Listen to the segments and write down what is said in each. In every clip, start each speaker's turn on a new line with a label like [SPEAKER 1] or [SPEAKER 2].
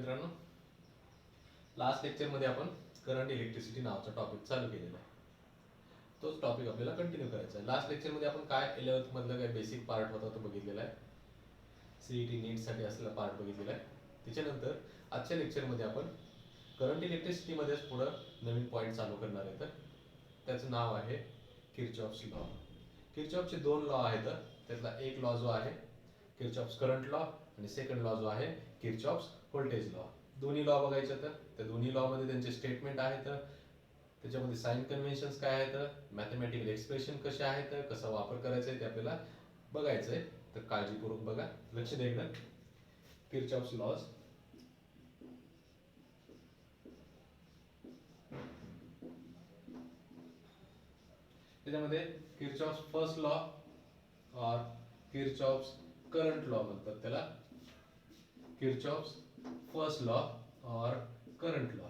[SPEAKER 1] मित्रांनो, लास्ट लेक्चरमध्ये आपण करंट इलेक्ट्रिसिटी नावाचा टॉपिक चालू केलेला आहे. तोच टॉपिक आपल्याला कंटिन्यू करायचा आहे. लास्ट लेक्चरमध्ये आपण काय 11th मधलं काय बेसिक पार्ट होता तो बघितलेला आहे. सीईटी नीटसाठी असलेला पार्ट बघितलेला आहे. त्याच्यानंतर आजच्या लेक्चरमध्ये आपण करंट इलेक्ट्रिसिटीमध्येच पुढं नवीन पॉईंट चालू करणार आहे. तर त्याचं नाव आहे किर्चॉफ्स लॉ. किर्चॉफचे दोन लॉ आहेत. त्यातला एक लॉ जो आहे किर्चॉफ्स करंट लॉ आणि सेकंड लॉ जो आहे किर्चॉफ्स व्होल्टेज लॉ. दोन्ही लॉ बघायचे तर त्या दोन्ही लॉ मध्ये त्यांचे स्टेटमेंट आहेत, त्याच्यामध्ये साइन कन्व्हेन्शन्स काय आहेत, मॅथमॅटिकल एक्सप्रेशन कसे आहेत, कसा वापर करायचा आहे ते आपल्याला बघायचं आहे. तर काळजीपूर्वक बघा, लक्ष द्या एकदा. Kirchhoff's laws. त्याच्यामध्ये किर्चॉफ्स फर्स्ट लॉ और किर्चॉफ्स करंट लॉ म्हणतात त्याला. किर्चॉफ्स फर्स्ट लॉ और current law.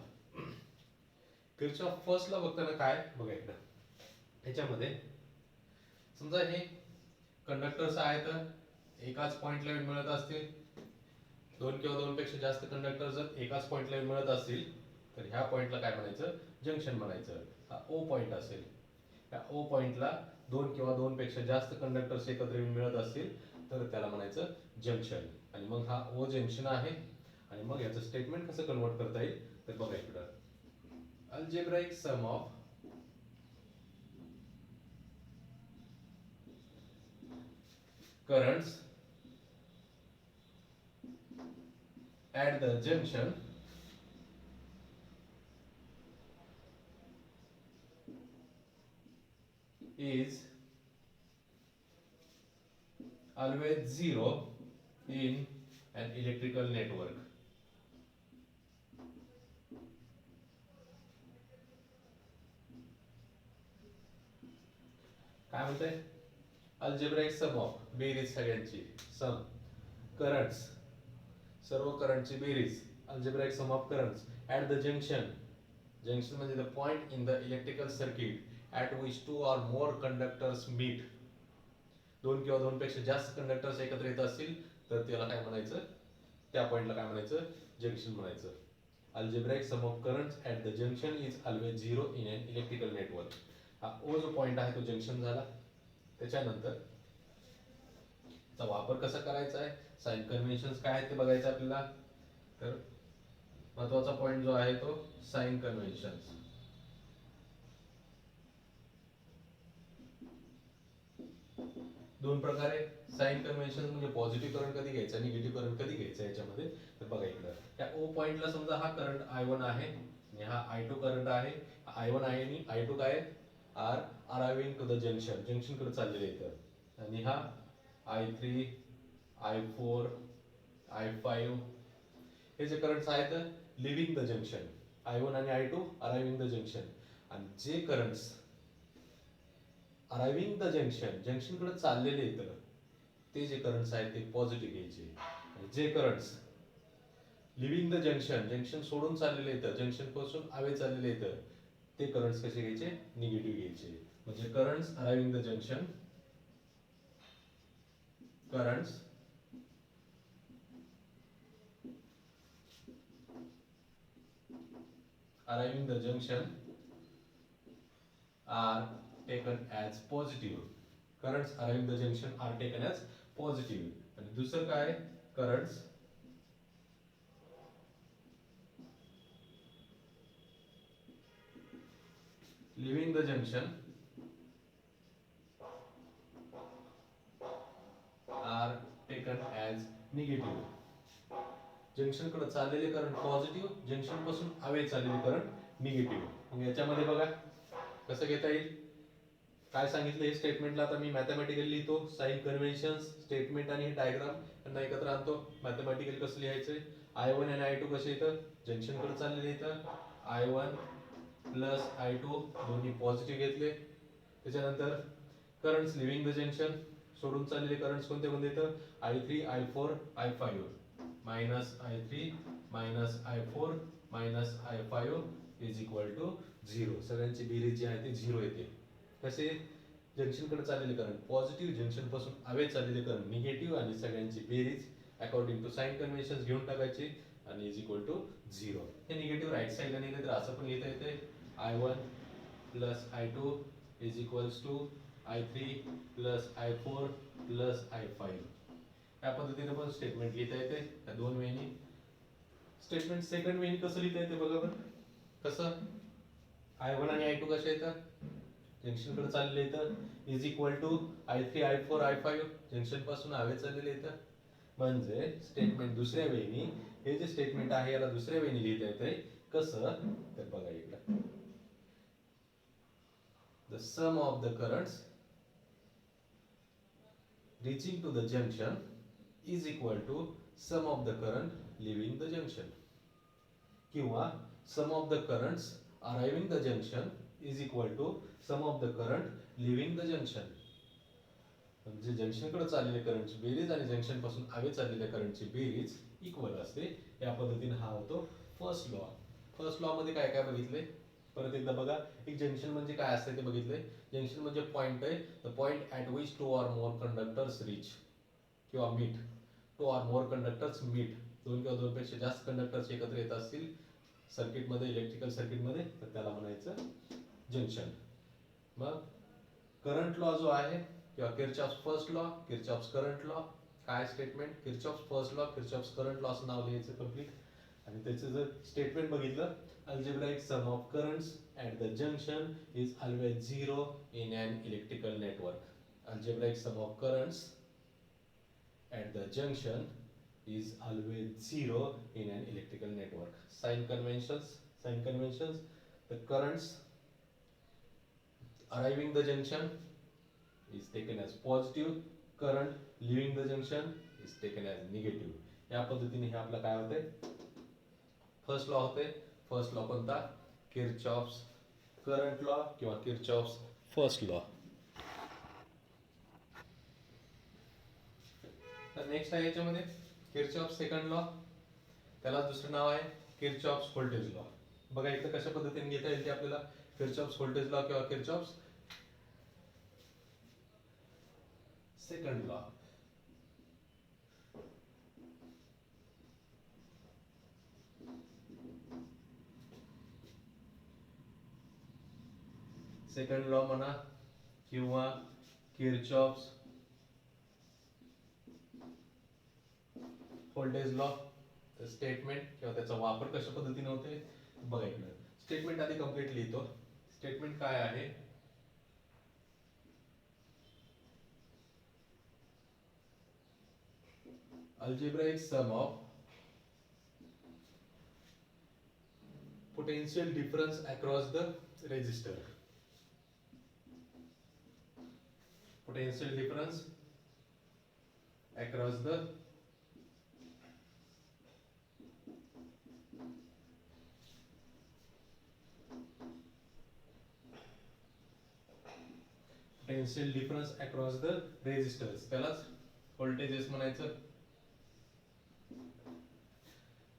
[SPEAKER 1] Kirchhoff first law बघताना काय बघा इकडं. ह्याच्यामध्ये समजा हे कंडक्टर्स आहेत, एकाच पॉइंटला मिळत असतील, दोन किंवा दोन पेक्षा जास्त कंडक्टर जर एकाच पॉइंटला मिळत असतील तर ह्या पॉइंटला काय म्हणायचं, जंक्शन म्हणायचं. हा ओ पॉइंट असेल. त्या ओ पॉइंटला दोन किंवा दोन पेक्षा जास्त कंडक्टर्स एकत्र येऊन मिळत असतील तर त्याला म्हणायचं जंक्शन. आणि मग हा ओ जंक्शन आहे. आणि मग याचं स्टेटमेंट कसं कन्वर्ट करता येईल तर बघा इकडं. Algebraic sum of currents at the junction is always zero in an electrical network. काय म्हणते? अल्जेब्राइक सम ऑफ, बेरीज सगळ्यांची, सम करंट्स, सर्व करंटची बेरीज, algebraic sum of currents at the junction. Junction म्हणजे the point in the electrical circuit at which two or more conductors meet. दोन किंवा दोन पेक्षा जास्त कंडक्टर्स एकत्र येत असतील तर त्याला काय म्हणायचं, त्या पॉइंटला काय म्हणायचं, जंक्शन म्हणायचं. Algebraic sum of currents at the junction is always zero in an electrical network. हा ओ जो पॉइंट आहे तो जंक्शन झाला. त्याच्यानंतर चा वापर कसा करायचा आहे, साइन कन्व्हेन्शन्स काय आहेत ते बघायचं आपल्याला. तर महत्वाचा पॉइंट जो आहे तो साइन कन्व्हेन्शन्स. दोन प्रकारे साइन कन्व्हेन्शन म्हणजे पॉझिटिव्ह करंट कधी घ्यायचा, निगेटिव्ह करंट कधी घ्यायचा याच्यामध्ये. तर बघा इकडं त्या ओ पॉइंटला समजा हा करंट I1 आहे आणि हा I2 करंट आहे. I1 आहे आणि I2 काय are arriving to the junction, junction कडे चाललेले आहेत. आणि हा I3, I4, I5 हे जे करंट्स आहेत लिव्हिंग द जंक्शन. I1 आणि I2 अरायव्हिंग द जंक्शन. आणि जे currents arriving the junction, junction कडे चाललेले आहेत ते जे करंट्स आहेत ते पॉझिटिव्ह घ्यायचे. आणि जे currents living the junction, junction सोडून चाललेले आहेत, जंक्शन पासून अवे चाललेले आहेत, ते करंट्स कसे घ्यायचे, निगेटिव्ह घ्यायचे. म्हणजे currents arriving the junction, currents arriving the junction are taken as positive. Currents arriving the junction are taken as positive. आणि दुसरं काय, currents leaving the junction are taken as negative. Junction कडे चाललेले current positive, junction पासून away चाललेले current negative. मग याच्यामध्ये बघा कसं घेता येईल, काय सांगितलं हे स्टेटमेंटला. आता मी मॅथमॅटिकल लिहितो, साइन कन्व्हेन्शन्स, स्टेटमेंट आणि डायग्राम यांना एकत्र आणतो. मॅथमॅटिकल कसं लिहायचंय, I1 आणि I2 कसे येतं, जंक्शन कडे चाललेले येतं. I1 प्लस I2 दोन्ही पॉझिटिव्ह घेतले. त्याच्यानंतर करंट्स लिव्हिंग द जंक्शन, सोडून चाललेले करंट्स कोणते कोणते येतं, I3, I4, I5 minus I3 minus I4 minus I5 is equal to 0. सगळ्यांची बेरीज जी आहे ती 0 येते. कसे, जंक्शन कडे चाललेले करंट पॉझिटिव्ह, जंक्शन पासून अवे चाललेले करंट निगेटिव्ह, आणि सगळ्यांची बेरीज अकॉर्डिंग टू साइन कन्व्हेन्शन्स घेऊन टाकायची. आणि इज इक्वल टू 0. हे निगेटिव्ह राईट साईडला निघाले तर असं पण लिहिता येते I1 plus I2 is equals to I3 plus I4 plus I5. या पद्धतीने पण स्टेटमेंट लिहिता येते या दोन वेळी. स्टेटमेंट सेकंड वेळी कसं लिहिता येते बघा बरं. कसं I1 आणि I2 कसे येतात जंक्शन कडे चाललेले येतात is equal to I3 I4 I5 junction पासून हवे चाललेले येतात. म्हणजे स्टेटमेंट दुसऱ्या वेळी हे जे स्टेटमेंट आहे याला दुसऱ्या वेळी लिहिता येते कसं तर बघा इकडे the sum of the currents reaching to the junction is equal to sum of the current leaving the junction किंवा sum of the currents arriving the junction is equal to sum of the current leaving the junction. म्हणजे junction कडे चाललेल्या करंटची बेरीज आणि junction पासून हवे चाललेल्या करंटची बेरीज इक्वल असते. या पद्धतीने हा होतो फर्स्ट लॉ. फर्स्ट लॉ मध्ये काय काय बघितले परत एकदा बघा. एक जंक्शन म्हणजे काय असते ते बघितले. जंक्शन म्हणजे पॉइंट आहे the point at which two or more conductors reach किंवा meet. Two or more conductors meet दोन किंवा दोनपेक्षा जास्त कंडक्टर्स एकत्र येत असतील सर्किटमध्ये इलेक्ट्रिकल सर्किटमध्ये तर त्याला म्हणायचं जंक्शन. मग करंट लॉ जो आहे किंवा Kirchhoff's first law Kirchhoff's current law काय statement Kirchhoff's first law Kirchhoff's current law असं नाव लिहायचं कंप्लीट. आणि त्याचं जर स्टेटमेंट बघितलं algebraic sum of currents at the junction is always zero in an electrical network. Algebraic sum of currents at the junction is always zero in an electrical network. Sign conventions. The currents arriving the junction is taken as positive. Current leaving the junction is taken as negative. या पद्धतीने हे आपलं काय होते first law होते. First law कोणता Kirchhoff's current law किंवा Kirchhoff's first law. तर नेक्स्ट आहे याच्यामध्ये किर्चॉफ्स सेकंड लॉ. त्याला दुसरं नाव आहे किर्चॉफ्स व्होल्टेज लॉ. बघा इथं कशा पद्धतीने घेता येईल ते आपल्याला किर्चॉफ्स व्होल्टेज लॉ किंवा Kirchhoff's second law. Second law म्हणा किंवा किर्चॉफ्स व्होल्टेज लॉ. स्टेटमेंट किंवा त्याचा वापर कशा पद्धतीने होते बघा इकडे. स्टेटमेंट आधी कंप्लीट लिहितो. स्टेटमेंट काय आहे algebraic sum of potential difference across the resistor. Potential difference across the potential difference across the resistors. त्यालाच व्होल्टेजेस म्हणायचं.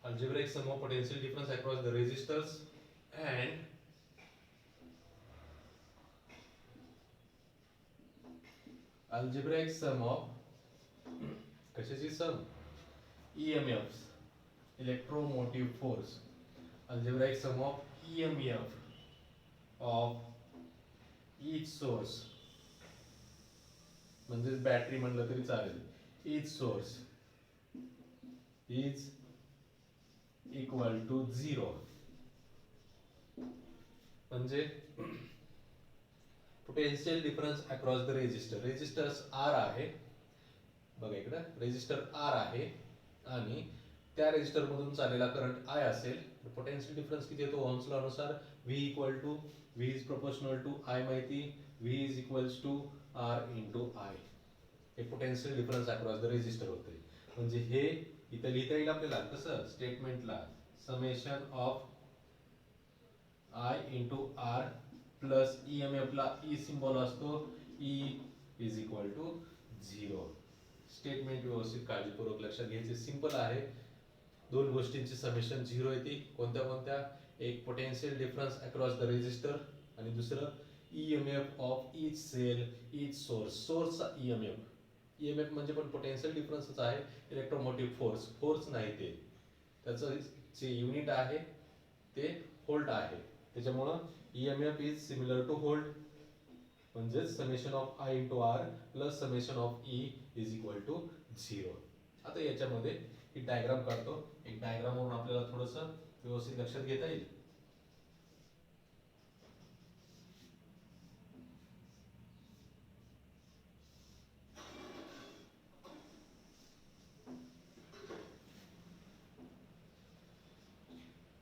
[SPEAKER 1] Algebraic sum of potential difference across the resistors and algebraic sum of कशाची sum EMFs electromotive force. Algebraic sum of EMF of each source म्हणजे battery म्हणलं तरी चालेल. each source is equal to 0. म्हणजे potential difference across the resistor. Resistors R आहे बघा इकडे resistor R आहे आणि त्या रेजिस्टर मधून चाललेला करंट आय असेल. पोटेन्शियल डिफरन्स किती येतो ओहम्स लॉ नुसार V equal to V is proportional to I माहिती V is equals to R into I. हे potential difference across the resistor होते. म्हणजे हे इथे लिहिता येईल आपल्याला कसं स्टेटमेंटला summation of I into R plus EMF ला E सिंबल असतो E is equal to 0. Statement व्यवस्थित काळजीपूर्वक लक्षात घ्यायचे. सिंपल आहे. दोन गोष्टींची समेशन 0 येते. कोणत्या कोणत्या एक potential difference across the resistor आणि दुसरं EMF of each cell each source. सोर्सचा EMF म्हणजे पण पोटेन्शियल डिफरन्सच आहे. इलेक्ट्रोमोटिव्ह फोर्स नाही ते त्याचं जे युनिट आहे ते व्होल्ट आहे. त्याच्यामुळं EMF is similar to volt, म्हणजे summation of I into R plus summation of E is equal to 0. आता याच्यामध्ये एक डायग्राम काढतो. एक डायग्राम वरून आपल्याला थोडंसं व्यवस्थित लक्षात घेता येईल.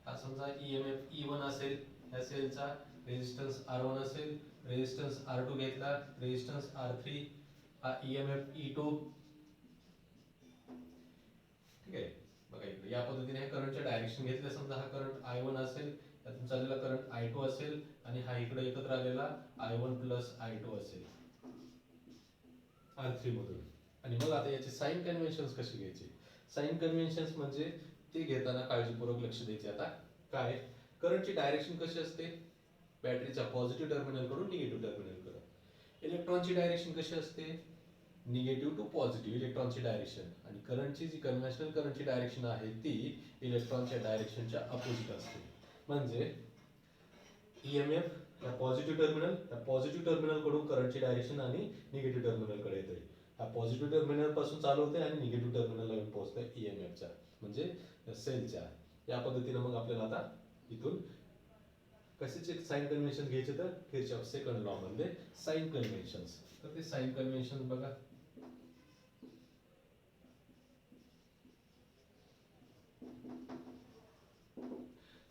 [SPEAKER 1] हा समजा EMF E1 असेल, या सेलचा रेजिस्टन्स R1 असेल, रेजिस्टन्स R2 घेतला, रेजिस्टन्स R3, हा EMF E2. ठीक आहे, बघा इकडे या पद्धतीने हे करंटच्या डायरेक्शन घेतले. समजा हा करंट I1 असेल, त्यातून चाललेला करंट I2 असेल, आणि हा इकडे एकत्र आलेला I1 प्लस I2 असेल R3 मधून. आणि मग आता याचे साइन कन्व्हेन्शन्स कसे घ्यायचे? साइन कन्व्हेन्शन्स म्हणजे ते घेताना काळजीपूर्वक लक्ष द्यायचे. आता काय, करंटची डायरेक्शन कशी असते? बॅटरीच्या पॉझिटिव्ह टर्मिनल कडून निगेटिव्ह टर्मिनल कडे. इलेक्ट्रॉनची डायरेक्शन कशी असते? निगेटिव्ह टू पॉझिटिव्ह इलेक्ट्रॉनची डायरेक्शन. आणि करंटची जी कन्व्हेन्शनल करंटची डायरेक्शन आहे ती इलेक्ट्रॉनच्या डायरेक्शनच्या अपोजिट असते. म्हणजे EMF या पॉझिटिव्ह टर्मिनल कडून करंटची डायरेक्शन आणि निगेटिव्ह टर्मिनल कडे येते. हा पॉझिटिव्ह टर्मिनल पासून चालू होते आणि निगेटिव्ह टर्मिनलला येऊन पोहोचते EMFच्या, म्हणजे सेलच्या. या पद्धतीने मग आपल्याला आता इथून कशाचे साइन कन्व्हेन्शन घ्यायचे? तर किर्चॉफ सेकंड लॉ मध्ये साइन कन्व्हेन्शन्स. तर ते साइन कन्व्हेन्शन बघा.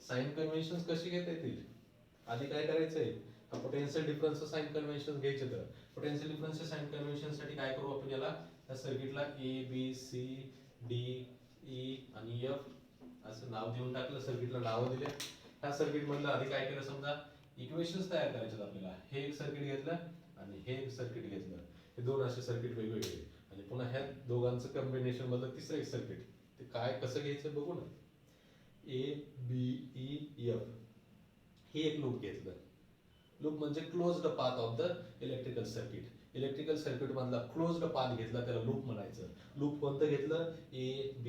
[SPEAKER 1] साइन कन्व्हेन्शन्स कशी घेता येतील? आधी काय करायचंय, पोटेन्शियल डिफरन्सचं साइन कन्व्हेन्शन घ्यायचे. तर पोटेन्शियल डिफरन्सच्या साइन कन्व्हेन्शन साठी काय करू आपण? याला या सर्किटला A B C D E आणि F असं नाव देऊन टाकलं. सर्किटला नाव दिले. ह्या सर्किट मधलं आधी काय केलं, समजा इक्वेशन्स तयार करायचे आपल्याला. हे एक सर्किट घेतलं आणि हे एक सर्किट घेतलं. हे दोन असे सर्किट वेगवेगळे. आणि पुन्हा ह्या दोघांचं कॉम्बिनेशन मधलं तिसरं एक सर्किट. ते काय कसं घ्यायचं बघू ना. A B E F हे एक लूप घेतलं. लूप म्हणजे closed path of the electrical circuit. Electrical circuit मधला क्लोज्ड पाथ घेतला, त्याला लूप म्हणायचं. लूप कोणतं घेतलं? A B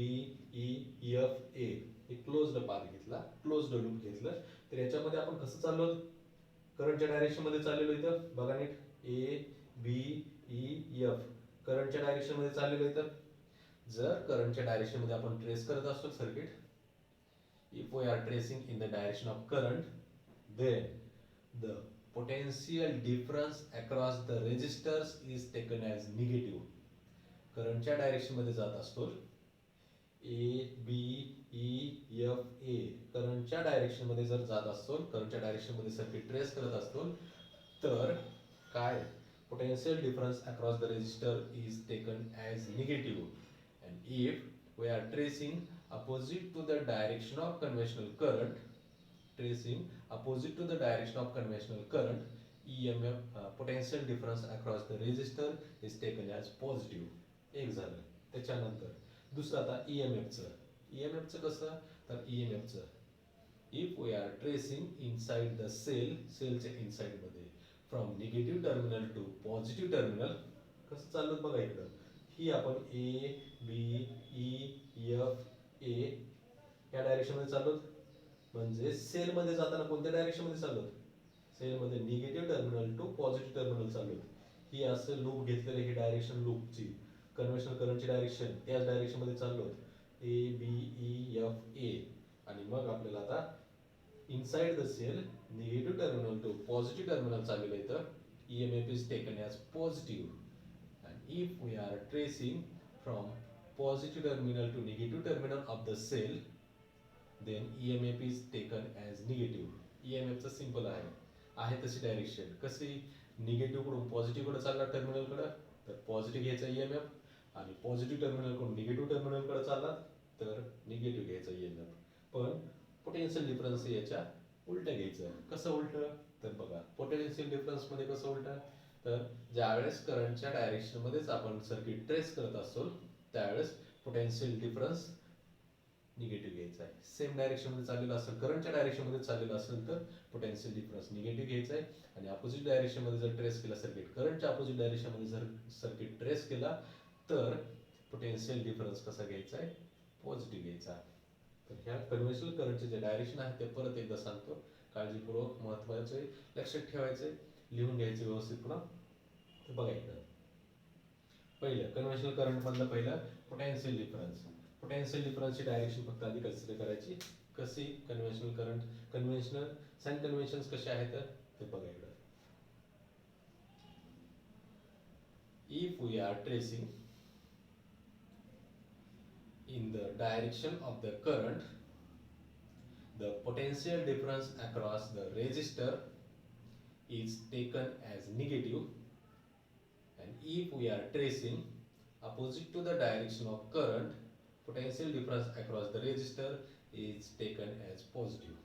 [SPEAKER 1] E F A. हे क्लोज्ड पाथ घेतला, क्लोज्ड लूप घेतलं. तर याच्यामध्ये आपण कसं चाललो? करंटच्या डायरेक्शन मध्ये चाललेलो. इथं बघा नीट, A B E F करंटच्या डायरेक्शन मध्ये चाललेलो. इथं जर करंटच्या डायरेक्शन मध्ये आपण ट्रेस करत असतो circuit, if we are tracing in the direction of current, then the potential difference across the resistors is taken as negative. करंटच्या डायरेक्शन मध्ये जात असतो, A B E F A करंटच्या डायरेक्शन मध्ये जर जात असतो, करंटच्या डायरेक्शन मध्ये सर्किट ट्रेस करत असतो, तर काय, potential difference across the resistor is taken as negative. And if we are tracing opposite to the direction of conventional current, EMF potential difference across the resistor is taken as positive. एक झालं. त्याच्यानंतर दुसरं आता EMF चं कसं? तर EMF चं if we are tracing inside the cellच्या इनसाइड मध्ये from negative terminal to positive terminal, कसं चाललं बघा इकडं. ही आपण A B E F A या डायरेक्शन मध्ये चाललो. म्हणजे सेल मध्ये जाताना कोणत्या डायरेक्शन मध्ये चाललो? सेल मध्ये negative terminal to positive terminal चाललो. ही असं लूप घेतलेली, ही डायरेक्शन लूपची कन्व्हेन्शनल करंटची डायरेक्शन, त्याच डायरेक्शन मध्ये चाललो A B E F A. आणि मग आपल्याला आता inside the cell negative terminal to positive terminal चाललेलं आहे. तर EMF is taken as positive. And if we are tracing from positive terminal to negative terminal of the cell, then EMF is taken as negative. EMF चं simple आहे तशी direction. कशी? Negative कडून positive कडे चालला टर्मिनल कडे, तर positive घ्यायचा EMF. आणि पॉझिटिव्ह टर्मिनल कडून निगेटिव्ह टर्मिनल कडे चालला तर निगेटिव्ह घ्यायचा EMF. पण पोटेन्शियल डिफरन्स याच्या उलट घ्यायचं. कसं उलट? तर बघा, पोटेन्शियल डिफरन्स मध्ये कसं उलट? तर ज्यावेळेस करंटच्या डायरेक्शन मध्येच आपण सर्किट ट्रेस करत असतो, त्यावेळेस पोटेन्शियल डिफरन्स निगेटिव्ह घ्यायचा आहे. सेम डायरेक्शन मध्ये चाललेलं असेल, करंटच्या डायरेक्शन मध्ये चाललेलं असेल, तर पोटेन्शियल डिफरन्स निगेटिव्ह घ्यायचा आहे. आणि अपोजिट डायरेक्शन मध्ये जर ट्रेस केला सर्किट, करंटच्या अपोजिट डायरेक्शन मध्ये जर सर्किट ट्रेस केला, तर पोटेन्शियल डिफरन्स कसा घ्यायचा आहे? पॉझिटिव्ह घ्यायचा. तर ह्या कन्व्हेन्शनल करंटचे जे डायरेक्शन आहे ते परत एकदा सांगतो, काळजीपूर्वक महत्वाचं आहे, लक्षात ठेवायचं आहे, लिहून घ्यायचं व्यवस्थित पुन्हा. तर बघा इकडं पहिलं कन्व्हेन्शनल करंट मधलं पहिलं पोटेन्शियल डिफरन्स. पोटेन्शियल डिफरन्सची डायरेक्शन फक्त आधी कन्सिडर करायची. कशी conventional current, conventional sign conventions कसे आहेत ते बघा इकडं. If we are tracing in the direction of the current, the potential difference across the resistor is taken as negative, and if we are tracing opposite to the direction of current, potential difference across the resistor is taken as positive.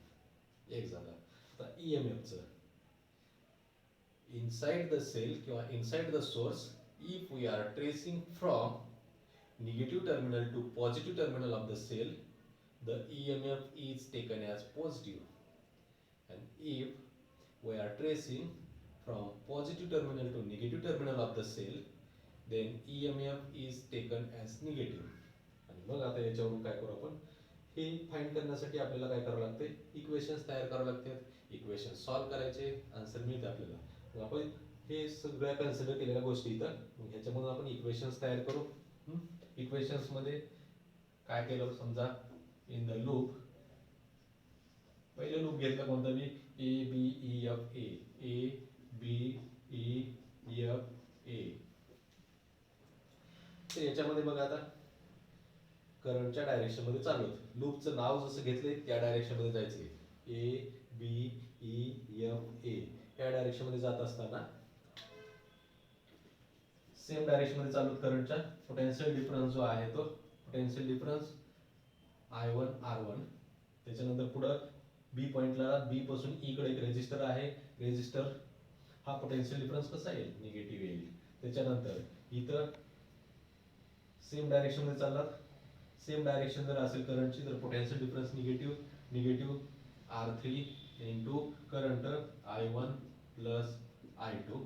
[SPEAKER 1] एक झाला. आता EMF चं inside the cell किंवा inside the source, if we are tracing from negative terminal to positive terminal of the cell, the EMF is taken as positive. And if we are tracing from positive terminal to negative terminal of the cell, then EMF is taken as negative. आणि मग आता याच्यावरून काय करू आपण, हे find करण्यासाठी आपल्याला काय करावं लागते, इक्वेशन्स तयार करावे लागतात. इक्वेशन सॉल्व्ह करायचे, आन्सर मिळते आपल्याला. मग आपण हे सगळ्या कन्सिडर केलेल्या गोष्टी इथं, मग ह्याच्यामधून आपण इक्वेशन्स तयार करू. इक्वेशन्स मध्ये काय केलं, समजा इन द लूप पहिलं लूप घेतलं कोणतं मी, A B E F A, A B E F A. तर याच्यामध्ये बघा आता करंटच्या डायरेक्शन मध्ये चाललो, लूपचं नाव जसं घेतलंय त्या डायरेक्शन मध्ये जायचंय. ए बी ई एफ ए या डायरेक्शन मध्ये जात असताना सेम डायरेक्शन मध्ये चालू करंटच्या पोटेन्शियल डिफरन्स जो आहे तो पोटेन्शियल डिफरन्स I1 R1. त्याच्यानंतर पुढं बी पॉइंटला बी पासून ई कडे एक रेजिस्टर आहे, रेजिस्टर हा पोटेन्शियल डिफरन्स कसा येईल, निगेटिव्ह येईल. त्याच्यानंतर इथं सेम डायरेक्शन मध्ये चाललात, सेम डायरेक्शन जर असेल करंटची तर potential difference negative, negative R3 into current I1 plus I2.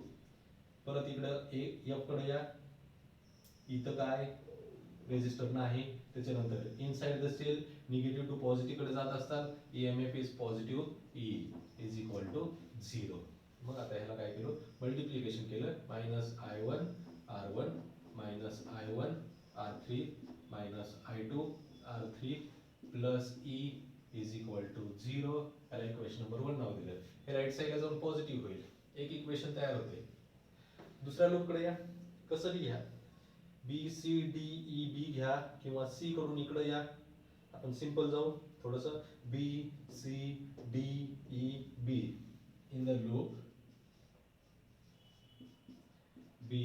[SPEAKER 1] परत इकडं एफ कडे या, इथं काय रेजिस्टर नाही. त्याच्यानंतर inside the cell negative to positive कडे जात असतात, EMF is positive, E is equal to 0. मग आता ह्याला काय केलं, मल्टिप्लिकेशन केलं, minus I1 R1 minus I1 R3 minus I2 R3 plus E is equal to 0. याला इक्वेशन नंबर 1 नाव दिलं. हे राईट साईडला जाऊन पॉझिटिव्ह होईल, एक इक्वेशन तयार होते. दुसऱ्या लूप कडे या, कसं बी घ्या, b C D E b घ्या किंवा सी कडून इकडे या. आपण सिंपल जाऊ थोडस, b C D E b in the loop, b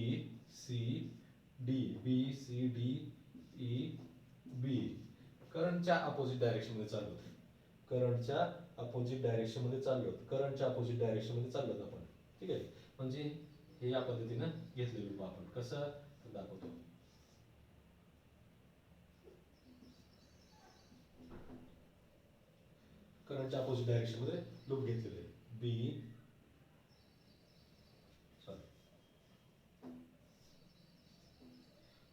[SPEAKER 1] C D E b करंटच्या अपोजिट डायरेक्शन मध्ये चाललो, करंटच्या अपोजिट डायरेक्शन मध्ये चाललो, करंटच्या अपोजिट डायरेक्शन मध्ये चाललो आपण. ठीक आहे, म्हणजे हे या पद्धतीनं घेतले लूप आपण. कसं दाखवतो, करंटच्या अपोजिट डायरेक्शन मध्ये लूप घेतलेले B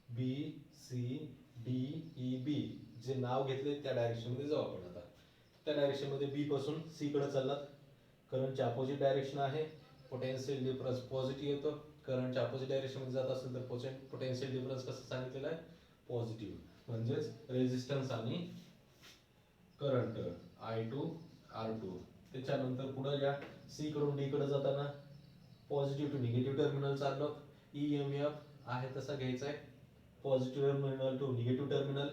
[SPEAKER 1] B C D E B, जे नाव घेतले त्या डायरेक्शन मध्ये जाऊ आपण. आता त्या डायरेक्शन मध्ये बी पासून सी कडे चाललात, करंटच्या अपोजिट डायरेक्शन आहे, पोटेन्शियल डिफरन्स पॉझिटिव्ह येतो. करंटच्या अपोजिट डायरेक्शन मध्ये जात असेल तर पोटेन्शियल डिफरन्स कसं सांगितलेलं आहे, पॉझिटिव्ह. म्हणजेच रेजिस्टन्स आणि करंट I2 R2. त्याच्यानंतर पुढे या, सी कडून डी कडे जाताना पॉझिटिव्ह टू निगेटिव्ह टर्मिनल चाललो, EMF आहे तसा घ्यायचा आहे, positive terminal to negative terminal,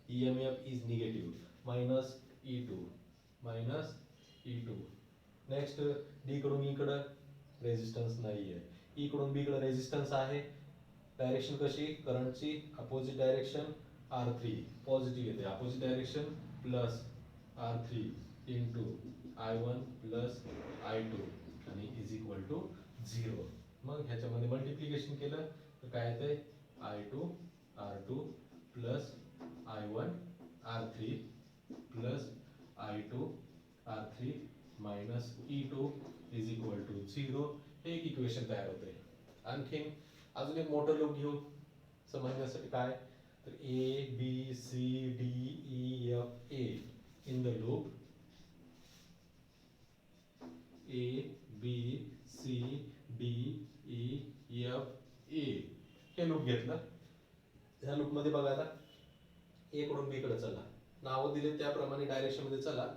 [SPEAKER 1] EMF is negative, minus E2 minus E2. Next d कडून ई कडे रेजिस्टन्स नाहीये, ई कडून बी कडे रेजिस्टन्स आहे. डायरेक्शन कशी, करंटची अपोजिट डायरेक्शन R3 पॉझिटिव्ह येते, opposite direction plus R3 into I1 plus I2 आणि इज इक्वल टू 0. मग ह्याच्यामध्ये मल्टिप्लिकेशन केलं तर काय येते, I2 R2 plus I1 R3 plus I2 R3 minus E2 is equal to 0. हे एक इक्वेशन तयार होते. आणखी अजून एक मोठं लूप घेऊ समजण्यासाठी काय, तर a b C D e F a in the loop a b C D e F a हे लूप घेतलं. ह्या लूप मध्ये बघा आता ए कडून बी कडे चला, नाव दिले त्याप्रमाणे डायरेक्शन मध्ये चला,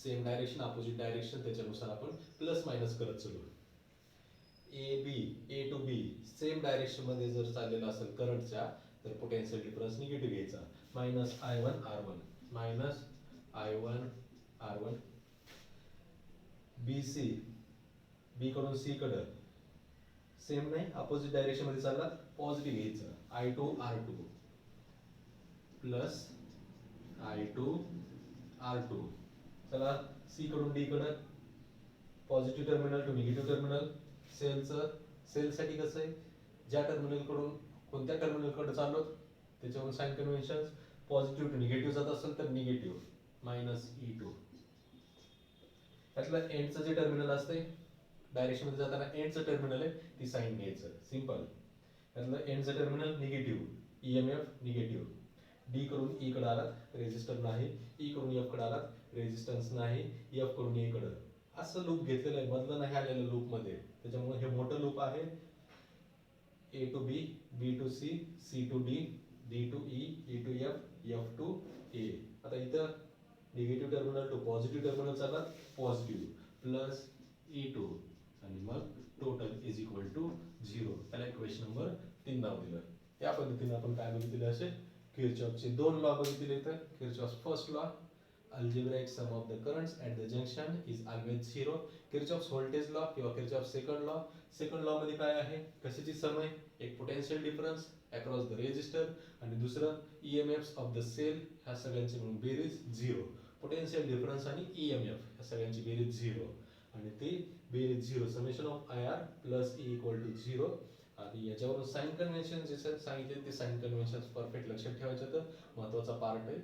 [SPEAKER 1] सेम डायरेक्शन अपोजिट डायरेक्शन त्याच्यानुसार आपण प्लस मायनस करत चलू. A b a to b same direction मध्ये जर चाललेला असेल करंटच्या तर पोटेन्शियल डिफरन्स निगेटिव्ह घ्यायचा. Minus I one R one minus I one R one. B c b कडून सी कडे सेम नाही अपोजिट डायरेक्शन मध्ये चालला पॉझिटिव्ह घ्यायचं. I two R two plus I two R two. चला सी कडून d कडे positive terminal to negative terminal. सेलसाठी कसं आहे, ज्या टर्मिनल कडून कोणत्या टर्मिनल कडे चाललो त्याच्यावरून sign convention positive to negative जात असेल तर निगेटिव्ह मायनस ई टू. त्यातलं एंडचं जे टर्मिनल असते डायरेक्शन मध्ये जाताना एंडचं टर्मिनल आहे ती साइन घ्यायचं सिंपल. त्यातलं एंडचं terminal negative EMF negative. D कडून ई कडे आलात रेजिस्टर नाही, ई कडून एफ कडे आलात रेजिस्टन्स नाही, एफ कडून ए कडे. असं लूप घेतलेलं आहे, मधलं नाही आलेलं लूप मध्ये, त्याच्यामुळे हे मोठं लूप आहे. A to B B to C C to D D to E E to F F to A. आता इथं negative terminal to positive terminal चालतात पॉझिटिव्ह प्लस ई टू आणि मग टोटल इज इक्वल टू 0. त्याला equation number 3 नाव दिलं. या पद्धतीने आपण काय बघितले असे किरचॉफचे दोन लॉ बघितले. तर Kirchhoff first law algebraic sum of the currents at the junction is always 0. Kirchhoff's voltage law किंवा Kirchhoff second law. Second law मध्ये काय आहे, कशाची सम आहे, एक potential difference across the resistor आणि दुसरं ईएमएफ ऑफ द सेल. ह्या सगळ्यांची मिळून बेरीज 0. पोटेन्शियल डिफरन्स आणि ईएमएफ ह्या सगळ्यांची बेरीज 0 आणि ती बेरीज 0 summation of I R plus E equal to 0. आणि याच्यावरून साइन कन्व्हेन्शन जे सांगितले ते साइन कन्व्हेन्शन परफेक्ट लक्षात ठेवायचं. तर महत्वाचा पार्ट आहे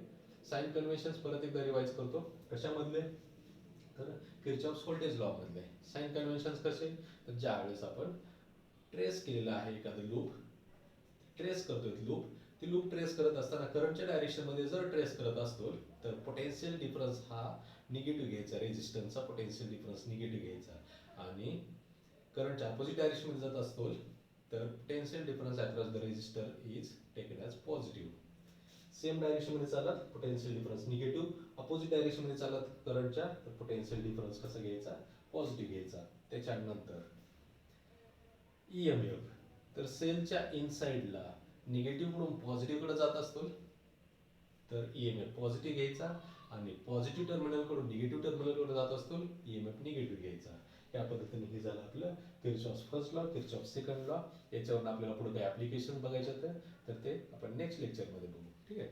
[SPEAKER 1] साइन कन्व्हेन्शन. परत एकदा रिवाइज करतो कशामधले, तर किरचॉफ्स व्होल्टेज लॉ मधले. साइन कन्व्हेन्शन कसे, तर ज्या वेळेस आपण ट्रेस केलेला आहे एखादं लूप, ट्रेस करतोय लूप, ती लूप ट्रेस करत असताना करंटच्या डायरेक्शन मध्ये जर ट्रेस करत असतो तर पोटेन्शियल डिफरन्स हा निगेटिव्ह घ्यायचा, रेजिस्टन्सचा पोटेन्शियल डिफरन्स निगेटिव्ह घ्यायचा. आणि करंटच्या अपोजिट डायरेक्शन मध्ये जात असतो तर potential difference across the resistor is taken as positive. Same direction मध्ये चालत potential difference negative, opposite direction मध्ये चालत करंटच्या तर पोटेन्शियल डिफरन्स कसा घ्यायचा, पॉझिटिव्ह घ्यायचा. त्याच्यानंतर ईएमएफ, तर सेलच्या इनसाइडला निगेटिव्ह कडून पॉझिटिव्ह कडे जात असतो तर ईएमएफ पॉझिटिव्ह घ्यायचा आणि पॉझिटिव्ह टर्मिनल कडून निगेटिव्ह टर्मिनल कडे जात असतो ईएमएफ निगेटिव्ह घ्यायचा. या पद्धतीने हे झालं आपलं Kirchhoff first law, Kirchhoff second law. याच्यावर आपल्याला पुढे काही ऍप्लिकेशन बघायचं तर ते आपण नेक्स्ट लेक्चर मध्ये बघू. ठीक आहे.